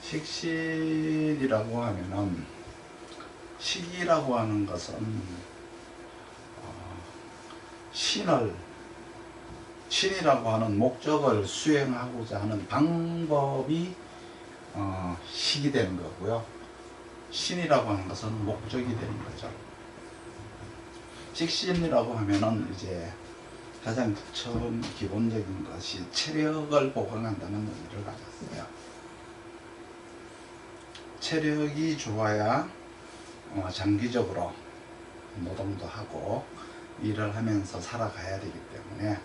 식신이라고 하면은, 식이라고 하는 것은 신이라고 하는 목적을 수행하고자 하는 방법이 식이 되는 거고요. 신이라고 하는 것은 목적이 되는 거죠. 식신이라고 하면은 이제 가장 처음 기본적인 것이 체력을 보강한다는 의미를 가졌어요. 체력이 좋아야 장기적으로 노동도 하고 일을 하면서 살아가야 되기 때문에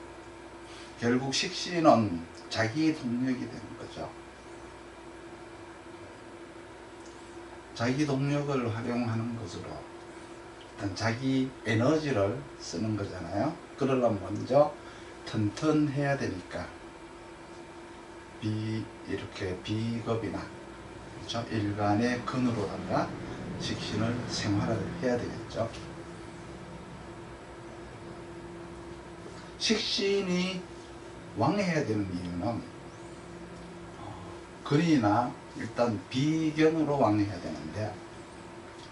결국 식신은 자기 동력이 되는 거죠. 자기 동력을 활용하는 것으로 일단 자기 에너지를 쓰는 거잖아요. 그러려면 먼저 튼튼해야 되니까 이렇게 비겁이나 그렇죠? 일간의 근으로다가 식신을 생활을 해야 되겠죠. 식신이 왕해야 되는 이유는 근이나 일단 비견으로 왕해야 되는데,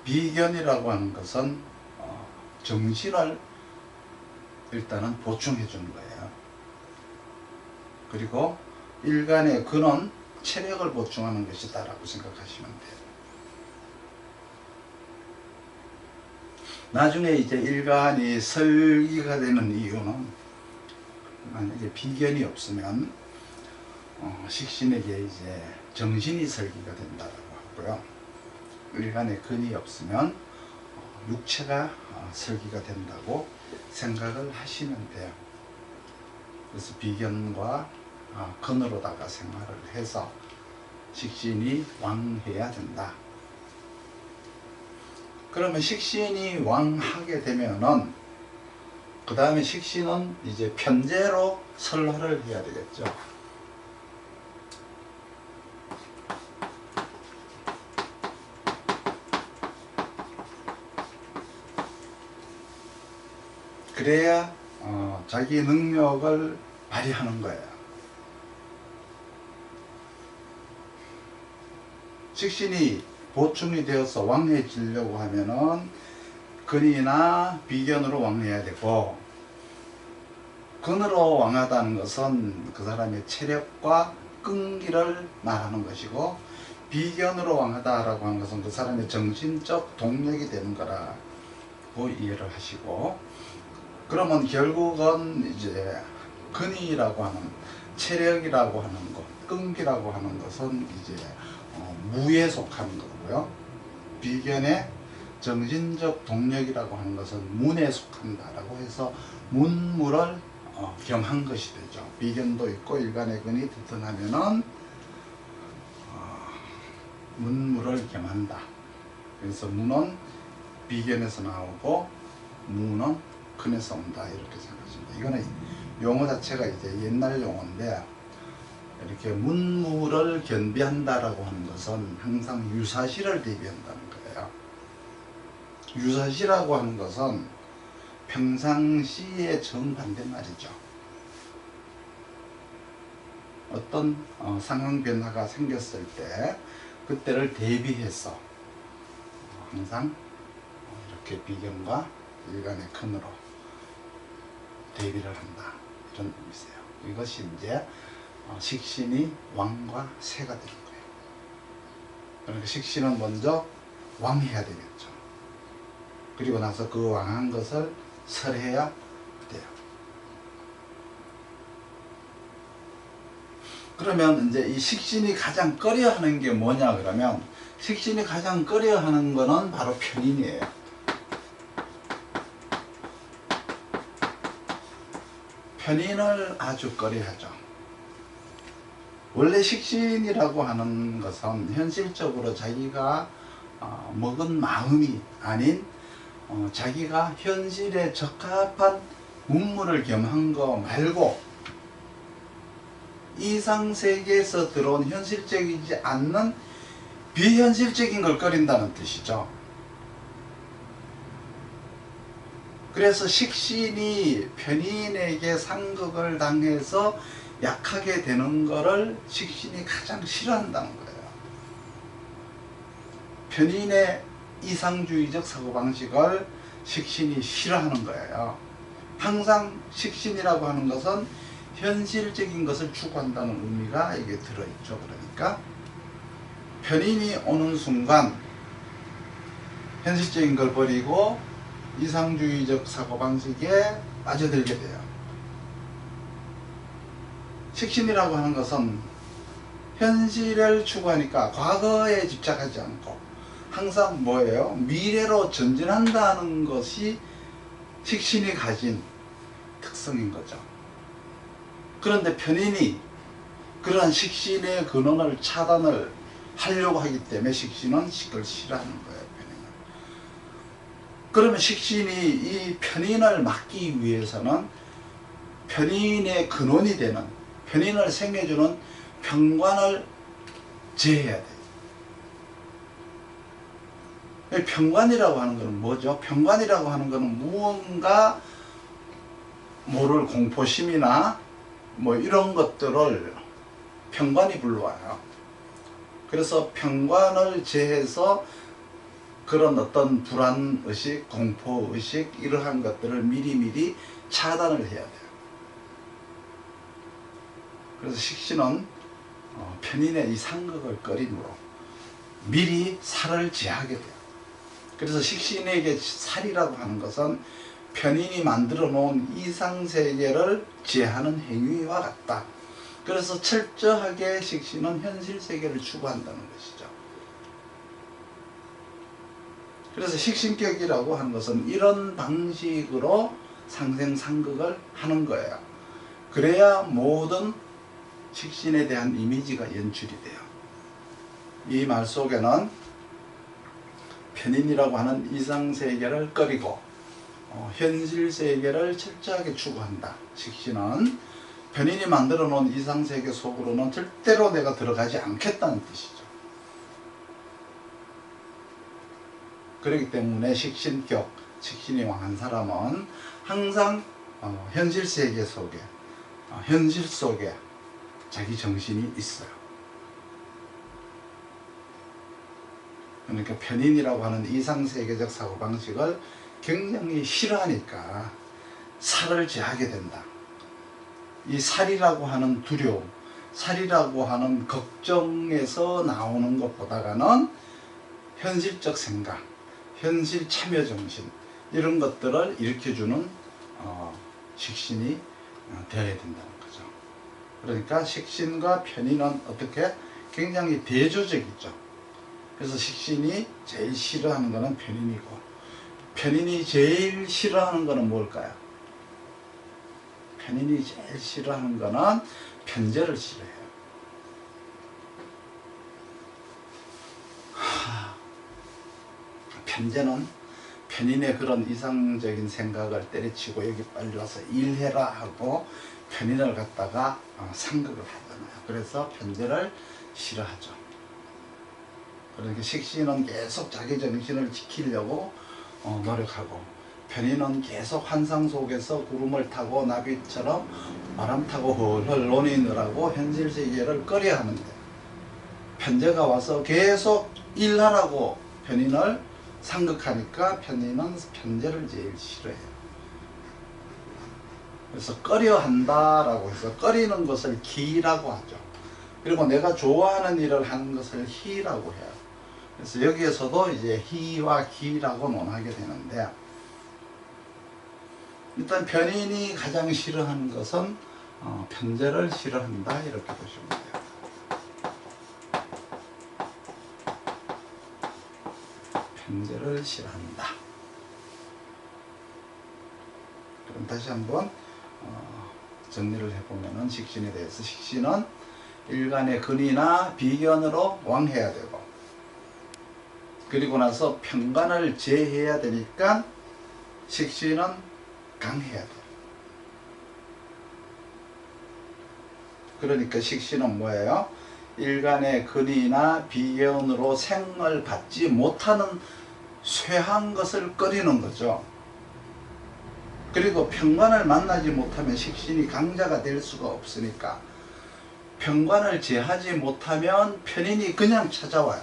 비견이라고 하는 것은 정신을 일단은 보충해 주는 거예요. 그리고 일간의 근은 체력을 보충하는 것이다 라고 생각하시면 돼요. 나중에 이제 일간이 설기가 되는 이유는, 만약에 비견이 없으면 식신에게 이제 정신이 설기가 된다고 하고요. 일간에 근이 없으면 육체가 설기가 된다고 생각을 하시면 돼요. 그래서 비견과 근으로다가 생활을 해서 식신이 왕해야 된다. 그러면 식신이 왕하게 되면은 그 다음에 식신은 이제 편재로 설화를 해야 되겠죠. 그래야 자기 능력을 발휘하는 거예요. 식신이 보충이 되어서 왕해지려고 하면은 근이나 비견으로 왕해야 되고, 근으로 왕하다는 것은 그 사람의 체력과 끈기를 말하는 것이고, 비견으로 왕하다라고 하는 것은 그 사람의 정신적 동력이 되는 거라고 이해를 하시고, 그러면 결국은 이제 근이라고 하는 체력이라고 하는 것, 끈기라고 하는 것은 이제 무에 속하는 거고요. 비견의 정신적 동력이라고 하는 것은 문에 속한다라고 해서 문무를 겸한 것이 되죠. 비견도 있고 일간의 근이 튼튼하면은 문무를 겸한다. 그래서 문은 비견에서 나오고 무는 근에서 온다, 이렇게 생각하십니다. 이거는 용어 자체가 이제 옛날 용어인데, 이렇게 문무를 겸비한다라고 하는 것은 항상 유사시를 대비한다는 거예요. 유사시라고 하는 것은 평상시의 정반대 말이죠. 어떤 상황 변화가 생겼을 때 그때를 대비해서 항상 이렇게 비견과 일간의 근으로 대비를 한다, 이런 의미세요. 이것이 이제 식신이 왕과 세가 되는 거예요. 그러니까 식신은 먼저 왕해야 되겠죠. 그리고 나서 그 왕한 것을 설해야 돼요. 그러면 이제 이 식신이 가장 꺼려하는 게 뭐냐 그러면, 식신이 가장 꺼려하는 거는 바로 편인이에요. 편인을 아주 꺼려하죠. 원래 식신이라고 하는 것은 현실적으로 자기가 먹은 마음이 아닌 자기가 현실에 적합한 문물을 겸한 거 말고 이상세계에서 들어온 현실적이지 않는 비현실적인 걸 꺼린다는 뜻이죠. 그래서 식신이 편인에게 상극을 당해서 약하게 되는 거를 식신이 가장 싫어한다는 거예요. 편인의 이상주의적 사고방식을 식신이 싫어하는 거예요. 항상 식신이라고 하는 것은 현실적인 것을 추구한다는 의미가 이게 들어있죠. 그러니까 편인이 오는 순간 현실적인 걸 버리고 이상주의적 사고방식에 빠져들게 돼요. 식신이라고 하는 것은 현실을 추구하니까 과거에 집착하지 않고 항상 뭐예요? 미래로 전진한다는 것이 식신이 가진 특성인 거죠. 그런데 편인이 그러한 식신의 근원을 차단을 하려고 하기 때문에 식신은 그걸 싫어하는 거예요. 편인은. 그러면 식신이 이 편인을 막기 위해서는 편인의 근원이 되는, 편인을 생겨주는 편관을 제해야 돼요. 편관이라고 하는 것은 뭐죠? 편관이라고 하는 것은 무언가 모를 공포심이나 뭐 이런 것들을 편관이 불러와요. 그래서 편관을 제해서 그런 어떤 불안의식, 공포의식 이러한 것들을 미리미리 차단을 해야 돼요. 그래서 식신은 편인의 이 상극을 꺼림으로 미리 살을 제하게 돼요. 그래서 식신에게 살이라고 하는 것은 편인이 만들어 놓은 이상세계를 제하는 행위와 같다. 그래서 철저하게 식신은 현실세계를 추구한다는 것이죠. 그래서 식신격이라고 하는 것은 이런 방식으로 상생상극을 하는 거예요. 그래야 모든 식신에 대한 이미지가 연출이 돼요. 이 말 속에는 편인이라고 하는 이상세계를 꺼리고 현실세계를 철저하게 추구한다. 식신은 편인이 만들어 놓은 이상세계 속으로는 절대로 내가 들어가지 않겠다는 뜻이죠. 그렇기 때문에 식신격, 식신이 왕한 사람은 항상 현실세계 속에, 현실 속에 자기 정신이 있어요. 그러니까 편인이라고 하는 이상세계적 사고방식을 굉장히 싫어하니까 살을 제하게 된다. 이 살이라고 하는 두려움, 살이라고 하는 걱정에서 나오는 것보다는 현실적 생각, 현실 참여정신 이런 것들을 일으켜주는 식신이 되어야 된다는 거죠. 그러니까 식신과 편인은 어떻게? 굉장히 대조적이죠. 그래서 식신이 제일 싫어하는 것은 편인이고, 편인이 제일 싫어하는 것은 뭘까요? 편인이 제일 싫어하는 것은 편제를 싫어해요. 편제는 편인의 그런 이상적인 생각을 때려치고 여기 빨리 와서 일해라 하고 편인을 갖다가 상극을 하잖아요. 그래서 편제를 싫어하죠. 그러니까 식신은 계속 자기 정신을 지키려고 노력하고, 편인은 계속 환상 속에서 구름을 타고 나비처럼 바람 타고 헐헐 논의느라고 현실 세계를 꺼려 하는데, 편제가 와서 계속 일하라고 편인을 상극하니까 편인은 편제를 제일 싫어해요. 그래서 꺼려 한다라고 해서 꺼리는 것을 기라고 하죠. 그리고 내가 좋아하는 일을 하는 것을 희라고 해요. 그래서 여기에서도 이제 희와 기라고 논하게 되는데, 일단 편인이 가장 싫어하는 것은 편제를 싫어한다 이렇게 보시면 돼요. 편제를 싫어한다. 그럼 다시 한번 정리를 해보면은 식신에 대해서, 식신은 일간의 근이나 비견으로 왕해야 되고, 그리고 나서 편관을 제해야 되니까 식신은 강해야 돼요. 그러니까 식신은 뭐예요? 일간의 근이나 비견으로 생을 받지 못하는 쇠한 것을 꺼리는 거죠. 그리고 편관을 만나지 못하면 식신이 강자가 될 수가 없으니까 편관을 제하지 못하면 편인이 그냥 찾아와요.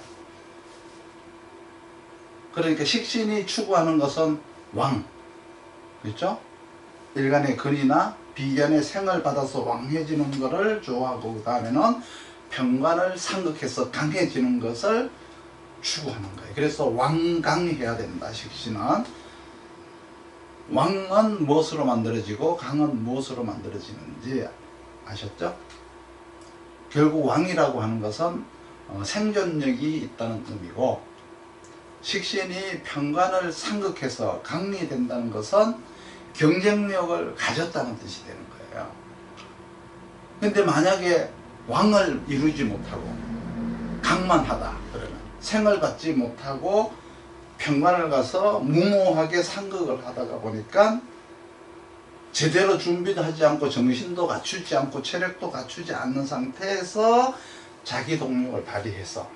그러니까 식신이 추구하는 것은 왕, 그렇죠? 일간의 근이나 비견의 생을 받아서 왕해지는 것을 좋아하고, 그 다음에는 편관을 상극해서 강해지는 것을 추구하는 거예요. 그래서 왕강해야 된다. 식신은 왕은 무엇으로 만들어지고 강은 무엇으로 만들어지는지 아셨죠? 결국 왕이라고 하는 것은 생존력이 있다는 의미고, 식신이 편관을 상극해서 강이 된다는 것은 경쟁력을 가졌다는 뜻이 되는 거예요. 근데 만약에 왕을 이루지 못하고 강만 하다 그러면, 생을 받지 못하고 편관을 가서 무모하게 상극을 하다가 보니까 제대로 준비도 하지 않고 정신도 갖추지 않고 체력도 갖추지 않는 상태에서 자기 동력을 발휘해서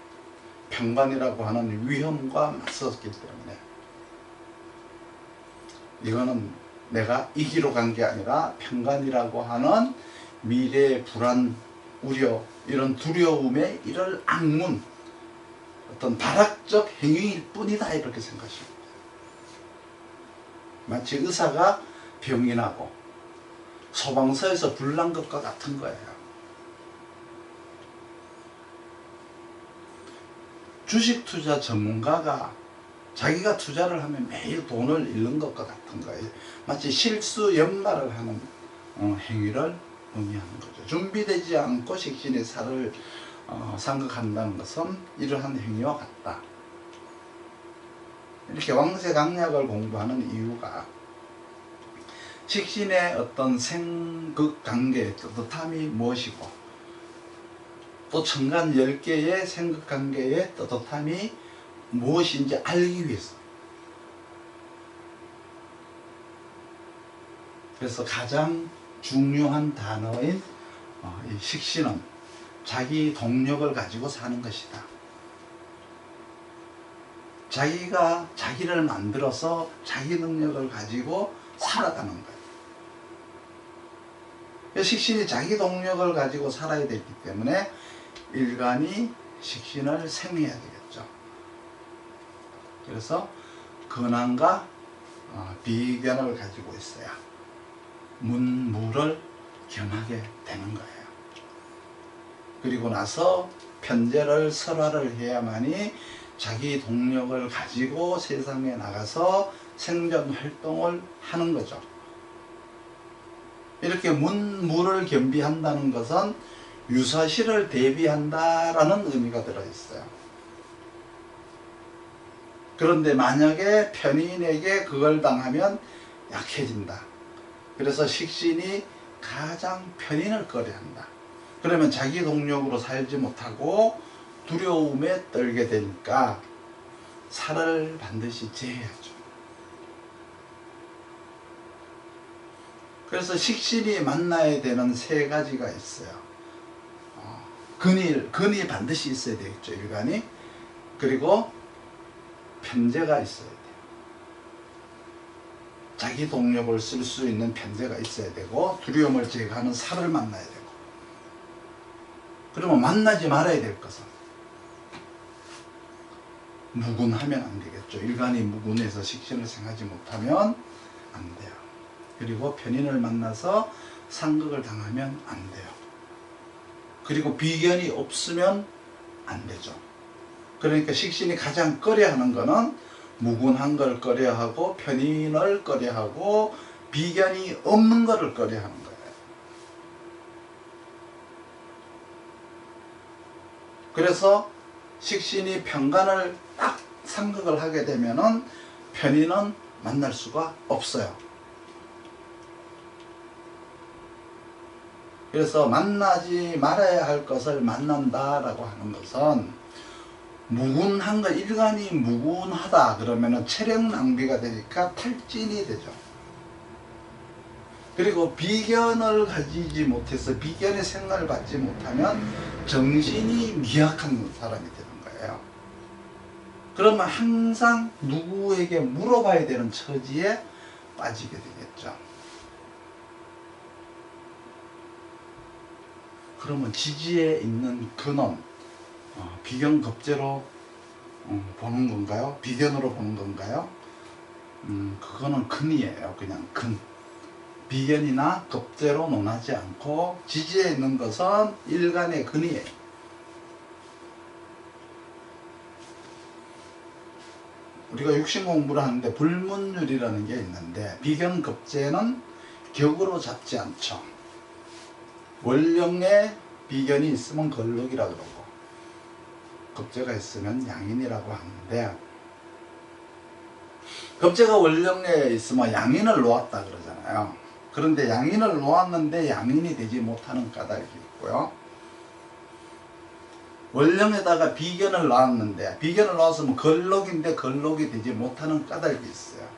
편관이라고 하는 위험과 맞섰기 때문에, 이거는 내가 이기로 간 게 아니라 편관이라고 하는 미래의 불안, 우려, 이런 두려움에 이를 악문, 어떤 발악적 행위일 뿐이다, 이렇게 생각하시면 돼요. 마치 의사가 병이 나고 소방서에서 불 난 것과 같은 거예요. 주식 투자 전문가가 자기가 투자를 하면 매일 돈을 잃는 것과 같은 거예요. 마치 실수 연말을 하는 행위를 의미하는 거죠. 준비되지 않고 식신의 살을 상극한다는 것은 이러한 행위와 같다. 이렇게 왕세강약을 공부하는 이유가 식신의 어떤 생극관계의 떳떳함이 무엇이고, 또 천간 10개의 생극관계의 떳떳함이 무엇인지 알기 위해서. 그래서 가장 중요한 단어인 이 식신은 자기 동력을 가지고 사는 것이다. 자기가 자기를 만들어서 자기 능력을 가지고 살아가는 거예요. 식신이 자기 동력을 가지고 살아야 되기 때문에 일간이 식신을 생해야 되겠죠. 그래서 근황과 비견을 가지고 있어야 문무를 겸하게 되는 거예요. 그리고 나서 편재를 설화를 해야만이 자기 동력을 가지고 세상에 나가서 생존 활동을 하는 거죠. 이렇게 문무를 겸비한다는 것은 유사시를 대비한다라는 의미가 들어있어요. 그런데 만약에 편인에게 그걸 당하면 약해진다. 그래서 식신이 가장 편인을 꺼려한다. 그러면 자기 동력으로 살지 못하고 두려움에 떨게 되니까 살을 반드시 제해야죠. 그래서 식신이 만나야 되는 세 가지가 있어요. 근이 반드시 있어야 되겠죠, 일간이. 그리고 편재가 있어야 돼요. 자기 동력을 쓸 수 있는 편재가 있어야 되고, 두려움을 제거하는 살을 만나야 되고. 그러면 만나지 말아야 될 것은 무군하면 안 되겠죠. 일간이 무군해서 식신을 생하지 못하면 안 돼요. 그리고 편인을 만나서 상극을 당하면 안 돼요. 그리고 비견이 없으면 안 되죠. 그러니까 식신이 가장 꺼려하는 거는 무군한 걸 꺼려하고 편인을 꺼려하고 비견이 없는 거를 꺼려하는 거예요. 그래서 식신이 편관을 딱 상극을 하게 되면은 편인은 만날 수가 없어요. 그래서 만나지 말아야 할 것을 만난다라고 하는 것은, 무군한 것, 일간이 무군하다 그러면은 체력 낭비가 되니까 탈진이 되죠. 그리고 비견을 가지지 못해서 비견의 생각을 받지 못하면 정신이 미약한 사람이 되는 거예요. 그러면 항상 누구에게 물어봐야 되는 처지에 빠지게 되겠죠. 그러면 지지에 있는 근원, 비견급제로 보는 건가요? 비견으로 보는 건가요? 그거는 근이에요. 그냥 근. 비견이나 급제로 논하지 않고 지지에 있는 것은 일간의 근이에요. 우리가 육신 공부를 하는데 불문율이라는 게 있는데 비견급제는 격으로 잡지 않죠. 원령에 비견이 있으면 걸록이라 그러고 급제가 있으면 양인이라고 하는데, 급제가 원령에 있으면 양인을 놓았다 그러잖아요. 그런데 양인을 놓았는데 양인이 되지 못하는 까닭이 있고요. 원령에다가 비견을 놓았는데 비견을 놓았으면 걸록인데 걸록이 되지 못하는 까닭이 있어요.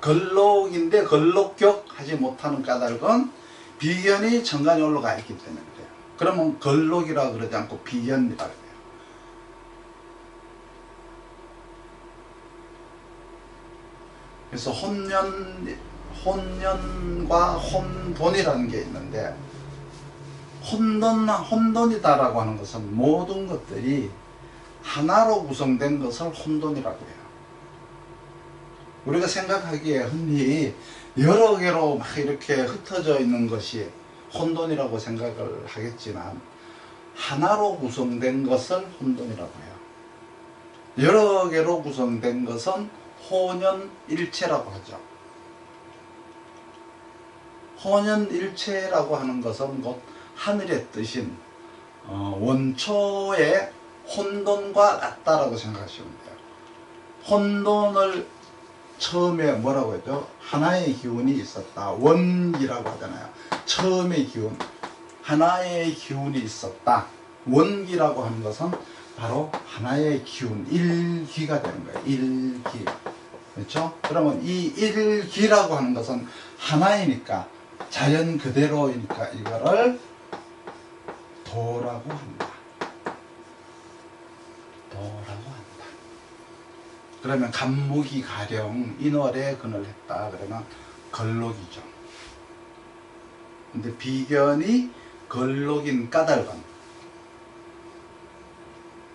걸록인데 걸록격 하지 못하는 까닭은 비견이 정관에 올라가 있기 때문에 그래요. 그러면 걸록이라 그러지 않고 비견이라 그래요. 그래서 혼년과 혼돈이라는 게 있는데, 혼돈이다라고 하는 것은 모든 것들이 하나로 구성된 것을 혼돈이라고 해요. 우리가 생각하기에 흔히 여러 개로 막 이렇게 흩어져 있는 것이 혼돈이라고 생각을 하겠지만, 하나로 구성된 것을 혼돈이라고 해요. 여러 개로 구성된 것은 혼연일체라고 하죠. 혼연일체라고 하는 것은 곧 하늘의 뜻인 원초의 혼돈과 같다라고 생각하시면 돼요. 혼돈을 처음에 뭐라고 했죠? 하나의 기운이 있었다. 원기라고 하잖아요. 처음의 기운, 하나의 기운이 있었다. 원기라고 하는 것은 바로 하나의 기운, 일기가 되는 거예요. 일기. 그렇죠? 그러면 이 일기라고 하는 것은 하나이니까, 자연 그대로이니까 이거를 도라고 한다. 도라고 한다. 그러면 간목이 가령 인월에 근을 했다. 그러면 걸록이죠. 근데 비견이 걸록인 까닭은,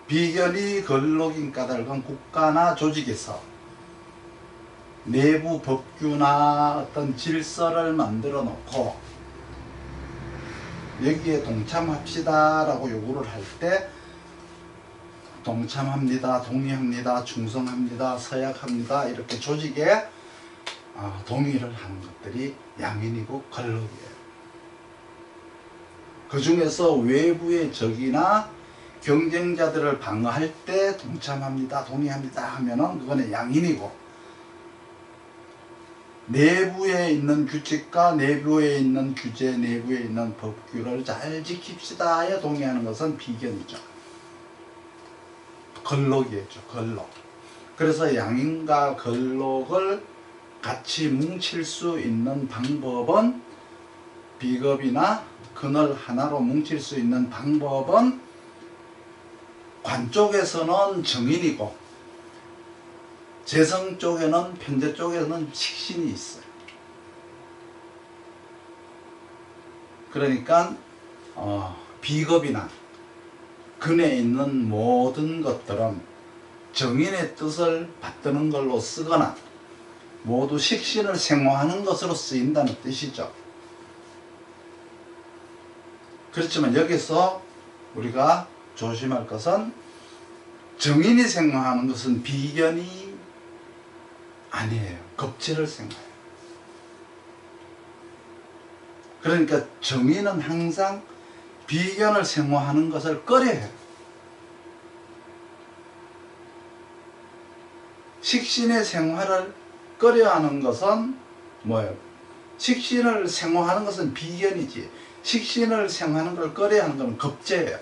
비견이 걸록인 까닭은 국가나 조직에서 내부 법규나 어떤 질서를 만들어 놓고 여기에 동참합시다 라고 요구를 할 때 동참합니다, 동의합니다, 충성합니다, 서약합니다 이렇게 조직에 동의를 하는 것들이 양인이고 걸록이에요. 그 중에서 외부의 적이나 경쟁자들을 방어할 때 동참합니다, 동의합니다 하면은 그거는 양인이고, 내부에 있는 규칙과 내부에 있는 규제, 내부에 있는 법규를 잘 지킵시다에 동의하는 것은 비견이죠. 걸록이죠. 걸록. 그래서 양인과 걸록을 같이 뭉칠 수 있는 방법은, 비겁이나 근을 하나로 뭉칠 수 있는 방법은 관 쪽에서는 정인이고 재성 쪽에는, 편재 쪽에는 식신이 있어요. 그러니까 비겁이나 근에 있는 모든 것들은 정인의 뜻을 받드는 걸로 쓰거나 모두 식신을 생화하는 것으로 쓰인다는 뜻이죠. 그렇지만 여기서 우리가 조심할 것은, 정인이 생화하는 것은 비견이 아니에요. 겁체를 생각해요. 그러니까 정인은 항상 비견을 생화하는 것을 꺼려해요. 식신의 생화를 꺼려하는 것은 뭐예요? 식신을 생화하는 것은 비견이지, 식신을 생화하는 걸 꺼려하는 것은 겁체예요.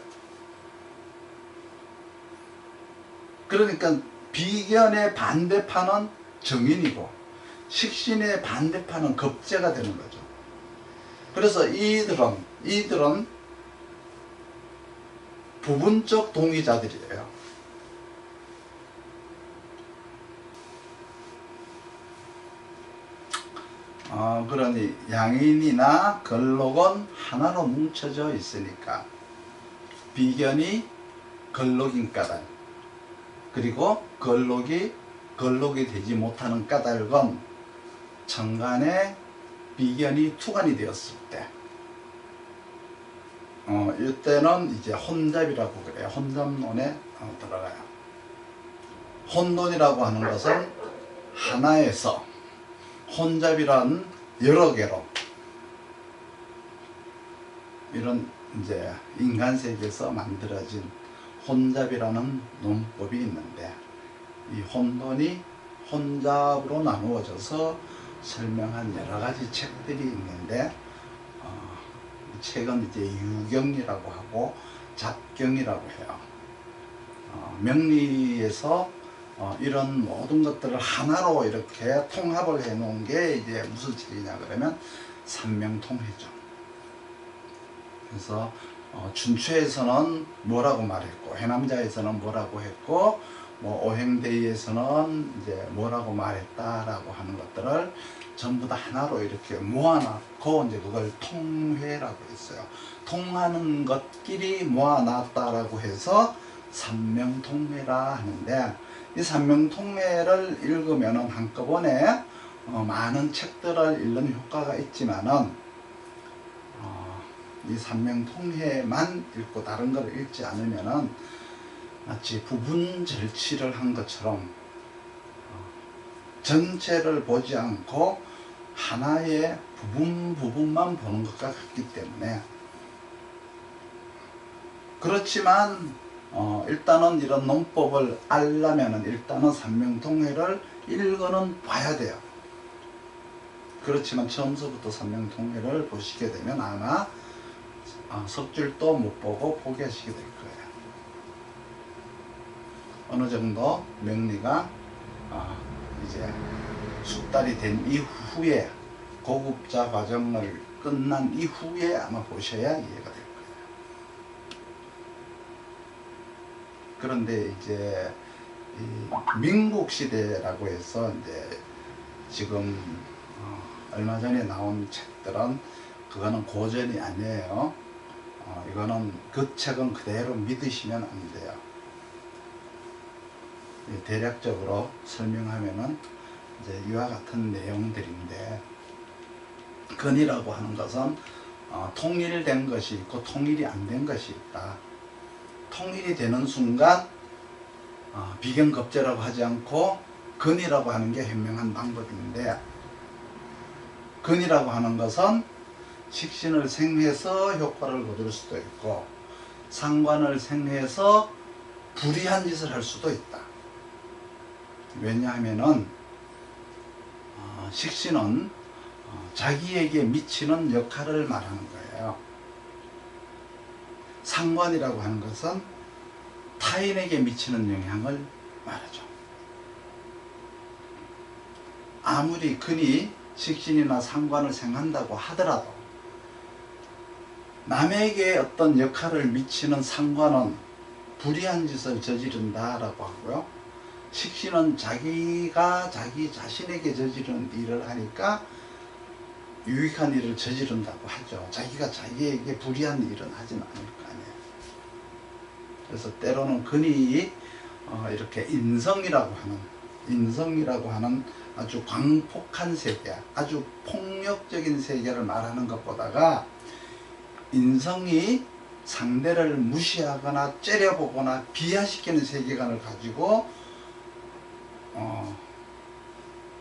그러니까 비견의 반대파는 정인이고 식신의 반대파는 겁제가 되는 거죠. 그래서 이들은 부분적 동의자들이에요. 그러니 양인이나 걸록은 하나로 뭉쳐져 있으니까 비견이 걸록인 까닭, 그리고 걸록이 되지 못하는 까닭은 천간에 비견이 투간이 되었을 때, 이때는 이제 혼잡이라고 그래요. 혼잡론에 들어가요. 혼돈이라고 하는 것은 하나에서, 혼잡이란 여러 개로, 이런 이제 인간 세계에서 만들어진 혼잡이라는 논법이 있는데, 이 혼돈이 혼잡으로 나누어져서 설명한 여러 가지 책들이 있는데, 이 책은 이제 유경이라고 하고 잡경이라고 해요. 명리에서 이런 모든 것들을 하나로 이렇게 통합을 해 놓은 게 이제 무슨 책이냐 그러면 삼명통해죠. 그래서 춘추에서는 뭐라고 말했고, 해남자에서는 뭐라고 했고, 오행대의에서는 이제 뭐라고 말했다라고 하는 것들을 전부 다 하나로 이렇게 모아놨고, 이제 그걸 통회라고 했어요. 통하는 것끼리 모아놨다라고 해서 삼명통회라 하는데, 이 삼명통회를 읽으면은 한꺼번에 많은 책들을 읽는 효과가 있지만은, 이 삼명통회만 읽고 다른 걸 읽지 않으면은 마치 부분 절취를 한 것처럼 전체를 보지 않고 하나의 부분만 보는 것과 같기 때문에, 그렇지만 일단은 이런 논법을 알려면은 일단은 삼명통회를 읽어는 봐야 돼요. 그렇지만 처음서부터 삼명통회를 보시게 되면 아마 석 줄도 못 보고 포기하시게 될 거예요. 어느 정도 명리가 이제 숙달이 된 이후에, 고급자 과정을 끝난 이후에 아마 보셔야 이해가 될 거예요. 그런데 이제 이 민국 시대라고 해서 이제 지금 얼마 전에 나온 책들은 그거는 고전이 아니에요. 이거는 그 책은 그대로 믿으시면 안 돼요. 대략적으로 설명하면은 이제 이와 같은 내용들인데, 근이라고 하는 것은 통일된 것이 있고 통일이 안 된 것이 있다. 통일이 되는 순간 비견겁제라고 하지 않고 근이라고 하는 게 현명한 방법인데, 근이라고 하는 것은 식신을 생해서 효과를 거둘 수도 있고 상관을 생해서 불이한 짓을 할 수도 있다. 왜냐하면은 식신은 자기에게 미치는 역할을 말하는 거예요. 상관이라고 하는 것은 타인에게 미치는 영향을 말하죠. 아무리 근이 식신이나 상관을 생한다고 하더라도 남에게 어떤 역할을 미치는 상관은 불이한 짓을 저지른다라고 하고요. 식신은 자기가 자기 자신에게 저지른 일을 하니까 유익한 일을 저지른다고 하죠. 자기가 자기에게 불이한 일은 하진 않을 거 아니에요. 그래서 때로는 근이 이렇게 인성이라고 하는 아주 광폭한 세계, 아주 폭력적인 세계를 말하는 것보다가 인성이 상대를 무시하거나 째려보거나 비하시키는 세계관을 가지고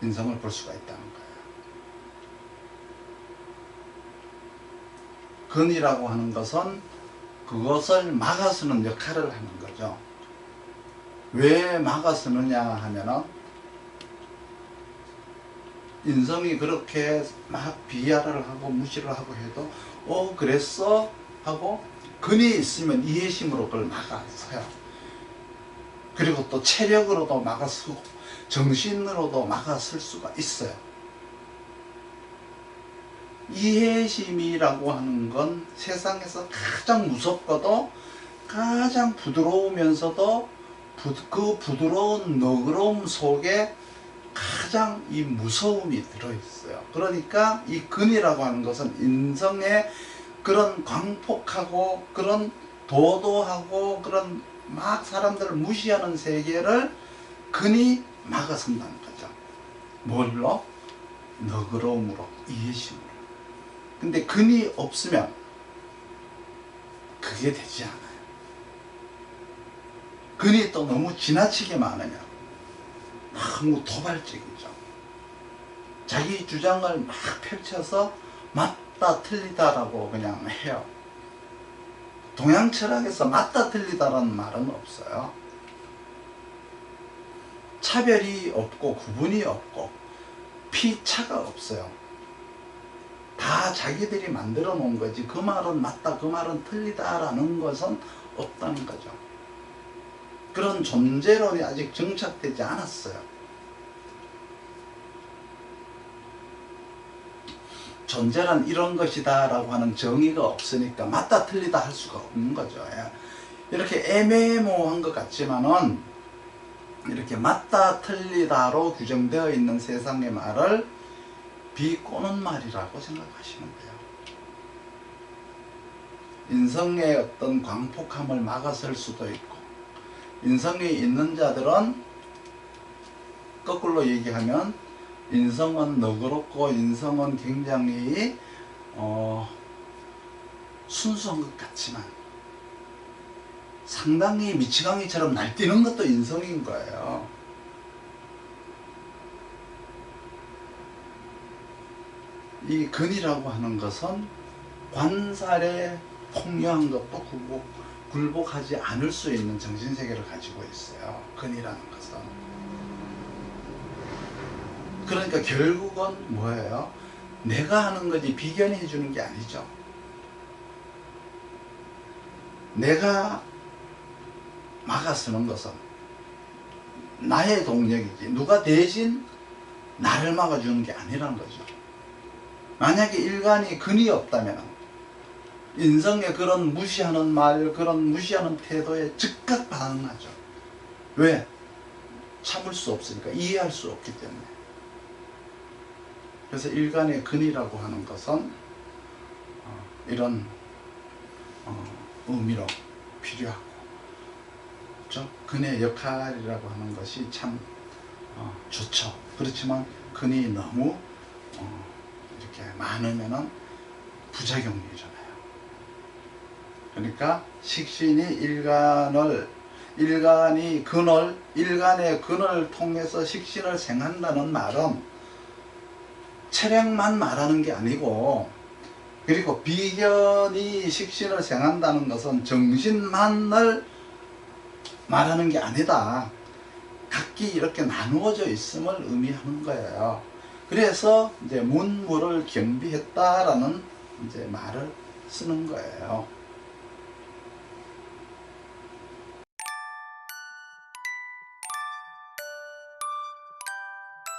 인성을 볼 수가 있다는 거예요. 근이라고 하는 것은 그것을 막아서는 역할을 하는 거죠. 왜 막아서느냐 하면은 인성이 그렇게 막 비하를 하고 무시를 하고 해도 그랬어? 하고 근이 있으면 이해심으로 그걸 막아서요. 그리고 또 체력으로도 막아서고 정신으로도 막아설 수가 있어요. 이해심이라고 하는 건 세상에서 가장 무섭고도 가장 부드러우면서도 그 부드러운 너그러움 속에 가장 이 무서움이 들어있어요. 그러니까 이 근이라고 하는 것은 인성의 그런 광폭하고 그런 도도하고 그런 막 사람들을 무시하는 세계를 근이 막아선다는 거죠. 뭘로? 너그러움으로, 이해심으로. 근데 근이 없으면 그게 되지 않아요. 근이 또 너무 지나치게 많으면 너무 도발적이죠. 자기 주장을 막 펼쳐서 맞다 틀리다라고 그냥 해요. 동양 철학에서 맞다 틀리다라는 말은 없어요. 차별이 없고 구분이 없고 피차가 없어요. 다 자기들이 만들어 놓은 거지 그 말은 맞다 그 말은 틀리다라는 것은 없다는 거죠. 그런 존재론이 아직 정착되지 않았어요. 존재란 이런 것이다 라고 하는 정의가 없으니까 맞다 틀리다 할 수가 없는 거죠. 이렇게 애매모호한 것 같지만은 이렇게 맞다 틀리다로 규정되어 있는 세상의 말을 비꼬는 말이라고 생각하시면 돼요. 인성의 어떤 광폭함을 막아설 수도 있고, 인성이 있는 자들은 거꾸로 얘기하면 인성은 너그럽고 인성은 굉장히 순수한 것 같지만 상당히 미치광이처럼 날뛰는 것도 인성인 거예요. 이 근이라고 하는 것은 관살에 폭려한 것도 굴복하지 않을 수 있는 정신세계를 가지고 있어요. 근이라는 것은. 그러니까 결국은 뭐예요? 내가 하는 거지 비견이 해주는 게 아니죠. 내가 막아서는 것은 나의 동력이지 누가 대신 나를 막아주는 게 아니라는 거죠. 만약에 일간이 근이 없다면 인성의 그런 무시하는 말, 그런 무시하는 태도에 즉각 반응하죠. 왜? 참을 수 없으니까, 이해할 수 없기 때문에. 그래서 일간의 근이라고 하는 것은 이런 의미로 필요하고, 그렇죠? 근의 역할이라고 하는 것이 참 좋죠. 그렇지만 근이 너무 이렇게 많으면은 부작용이잖아요. 그러니까 식신이 일간의 근을 통해서 식신을 생한다는 말은 체력만 말하는 게 아니고, 그리고 비견이 식신을 생한다는 것은 정신만을 말하는 게 아니다. 각기 이렇게 나누어져 있음을 의미하는 거예요. 그래서 이제 문무를 겸비했다라는 이제 말을 쓰는 거예요.